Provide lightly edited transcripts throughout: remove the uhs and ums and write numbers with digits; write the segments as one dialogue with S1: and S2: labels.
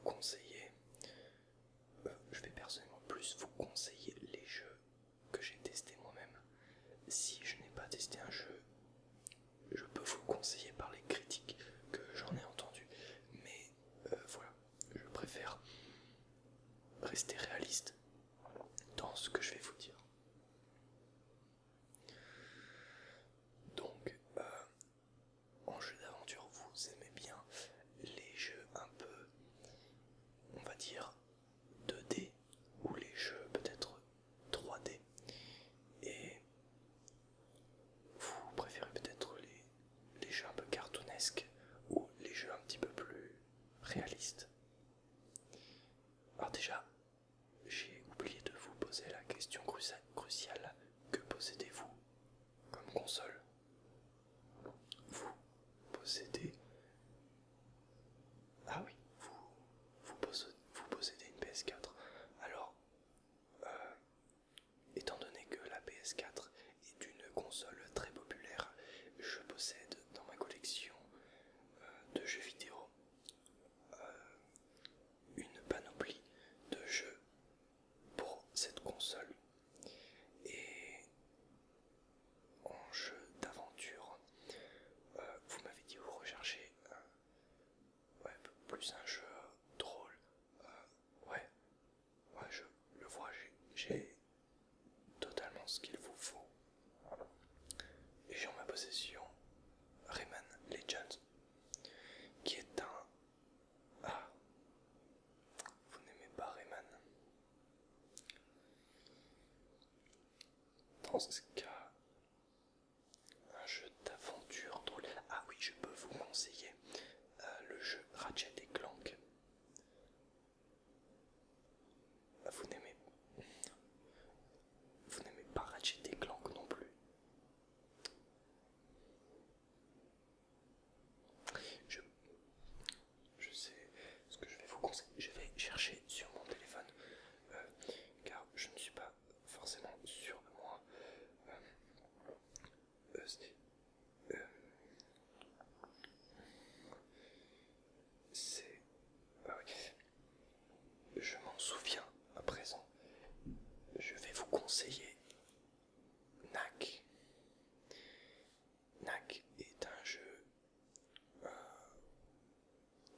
S1: conseiller, je vais personnellement plus vous conseiller les jeux que j'ai testés moi-même. Si je n'ai pas testé un jeu, je peux vous le conseiller par les critiques que j'en ai entendues, mais voilà, je préfère rester réaliste dans ce que je vais vous dire. Donc, en jeu d'aventure, vous aimez bien les jeux un peu, on va dire, 2D ou les jeux peut-être 3D, et vous préférez peut-être les jeux un peu cartoonesques ou les jeux un petit peu plus réalistes. Alors déjà, j'ai oublié de vous poser la question cruciale, que possédez-vous comme console? Vous possédez... Ah oui, vous possédez une PS4. Alors, étant donné que la PS4 est une console très populaire, je possède dans ma collection de jeux vidéo une panoplie de jeux pour cette console. Et en jeu d'aventure, vous m'avez dit vous recherchez ouais, plus un jeu drôle. Ouais, je le vois, j'ai totalement ce qu'il vous faut. Et j'ai en ma possession Rayman Legends, qui est un... Ah, vous n'aimez pas Rayman? Dans ce cas, un jeu d'aventure drôle. Ah oui, je peux vous conseiller le jeu Ratchet et Clank. Vous n'aimez pas Ratchet et Clank non plus? Je sais ce que je vais vous conseiller. Je vais chercher sur mon téléphone, car je ne suis pas forcément sûr de moi. C'est... Ah oui. Je m'en souviens à présent. Je vais vous conseiller Knack. Knack est un jeu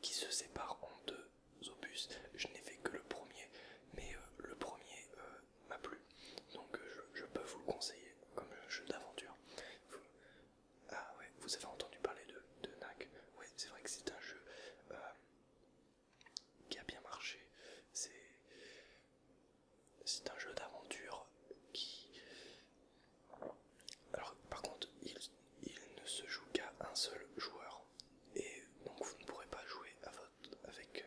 S1: qui se sépare en deux opus. Je n'ai fait que le premier, mais le premier m'a plu. Donc je peux vous le conseiller comme jeu d'aventure. Ah ouais, vous avez entendu parler de Knack? Ouais, c'est vrai que c'est un jeu qui a bien marché. C'est un jeu d'aventure qui... Alors par contre, il ne se joue qu'à un seul joueur. Et donc vous ne pourrez pas jouer avec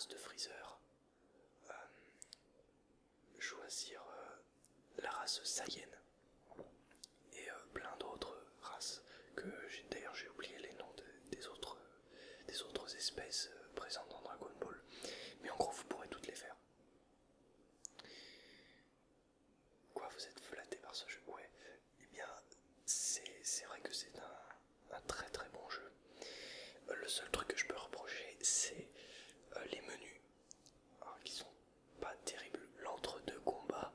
S1: race de Freezer, choisir la race Saiyan et plein d'autres races que d'ailleurs j'ai oublié les noms des autres espèces présentes dans Dragon Ball, mais en gros vous pourrez toutes les faire. Quoi, vous êtes flatté par ce jeu? Ouais, eh bien c'est vrai que c'est un très très bon jeu. Le seul truc que je peux reprocher, c'est les menus, alors, qui sont pas terribles. L'entre-deux combats,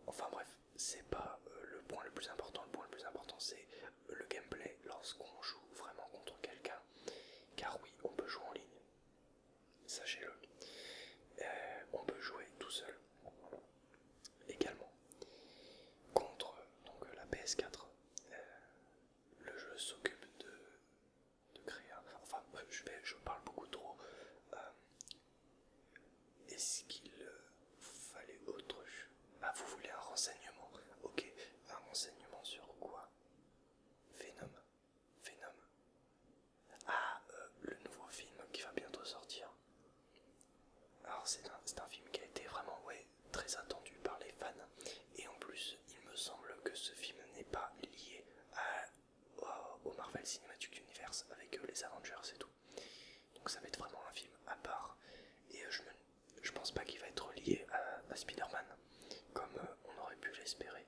S1: enfin bref, c'est pas le point le plus important. Le point le plus important, c'est le gameplay lorsqu'on joue vraiment contre quelqu'un. Car oui, on peut jouer en ligne, sachez-le. On peut jouer tout seul également contre donc la PS4. Le jeu s'occupe de créer enfin je parle beaucoup trop. Est-ce qu'il vous fallait autre chose? Ah, vous voulez un renseignement? Ok, un renseignement sur quoi? Venom. Venom. Ah, le nouveau film qui va bientôt sortir. Alors c'est un film qui a été vraiment très attendu par les fans. Et en plus, il me semble que ce film n'est pas lié au Marvel Cinematic Universe avec les Avengers et tout. Donc ça va être vraiment un film à part. Et je pense pas qu'il va être lié à Spider-Man, comme on aurait pu l'espérer.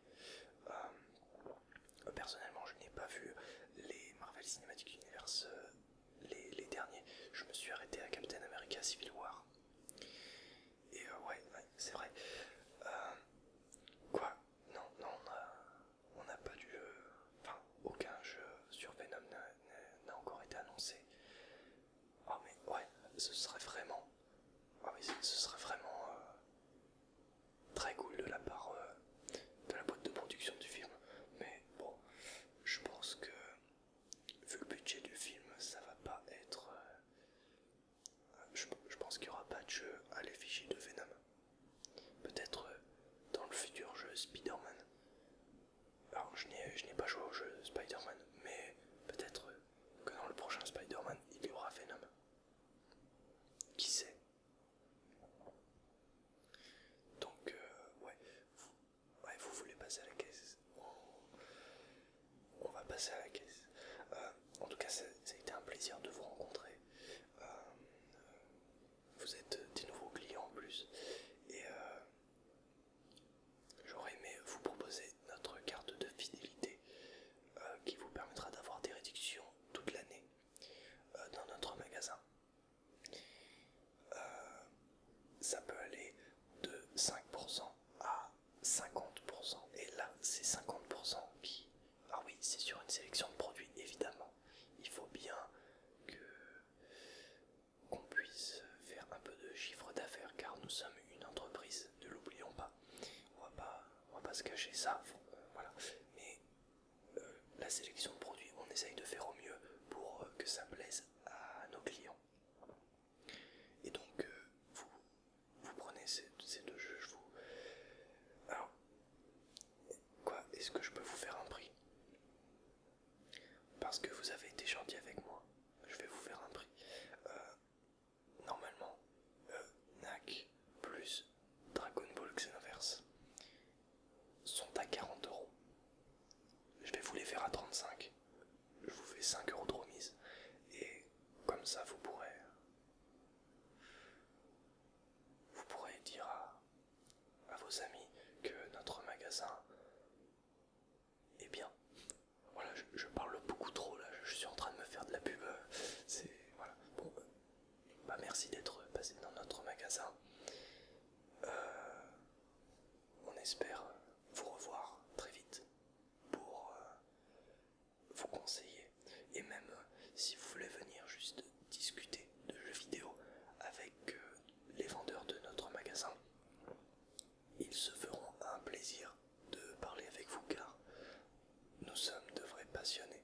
S1: Personnellement, je n'ai pas vu les Marvel Cinematic Universe, les derniers. Je me suis arrêté à Captain America Civil War. Et ouais, c'est vrai. Quoi? Non, on n'a pas dû... Enfin, aucun jeu sur Venom n'a encore été annoncé. Oh mais ouais, ce serait vraiment... Ah oui, ce serait vraiment très cool de la part de la boîte de production du film. Mais bon, je pense que vu le budget du film, ça va pas être... je pense qu'il n'y aura pas de jeu à l'effigie de Venom. Peut-être dans le futur jeu Spider-Man. Alors je n'ai pas joué au jeu Spider-Man, mais peut-être que dans le prochain Spider-Man, il y aura Venom. Qui sait? Donc vous voulez passer à la caisse? On va passer à la caisse. En tout cas, ça a été un plaisir de vous rencontrer. Vous êtes des nouveaux clients en plus. Et j'aurais aimé vous proposer notre carte de fidélité qui vous permettra d'avoir des réductions toute l'année dans notre magasin. Ça peut aller de 5% à 50%. Et là, c'est 50% qui... Ah oui, c'est sur une sélection de produits, évidemment. Il faut bien qu'on puisse faire un peu de chiffre d'affaires, car nous sommes une entreprise, ne l'oublions pas. On va pas se cacher ça, voilà. Mais la sélection de produits, on essaye de faire au mieux pour que ça plaise à nos clients. Et donc, vous prenez ces deux jeux, Alors, quoi, est-ce que je peux vous faire un prix? Parce que vous avez été gentil avec moi, je vais vous faire un prix. Normalement, NAC plus Dragon Ball Xenoverse sont à 40€. Je vais vous les faire à 35. Je vous fais 5€ de remise. Et comme ça, vous pourrez dire à vos amis que notre magasin est bien. Voilà, je parle beaucoup trop là, je suis en train de me faire de la pub. C'est... Voilà. Bon, merci d'être passé dans notre magasin. On espère vous revoir très vite pour vous conseiller. Et même si vous voulez venir juste discuter de jeux vidéo avec les vendeurs de notre magasin, ils se feront un plaisir de parler avec vous car nous sommes de vrais passionnés.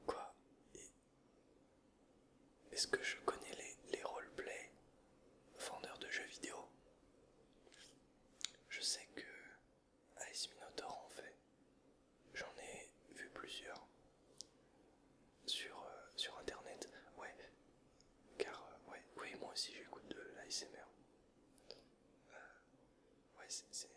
S1: Quoi? Est-ce que je connais les roleplay vendeurs de jeux vidéo? Je sais que Ice Minotaur en fait. J'en ai c'est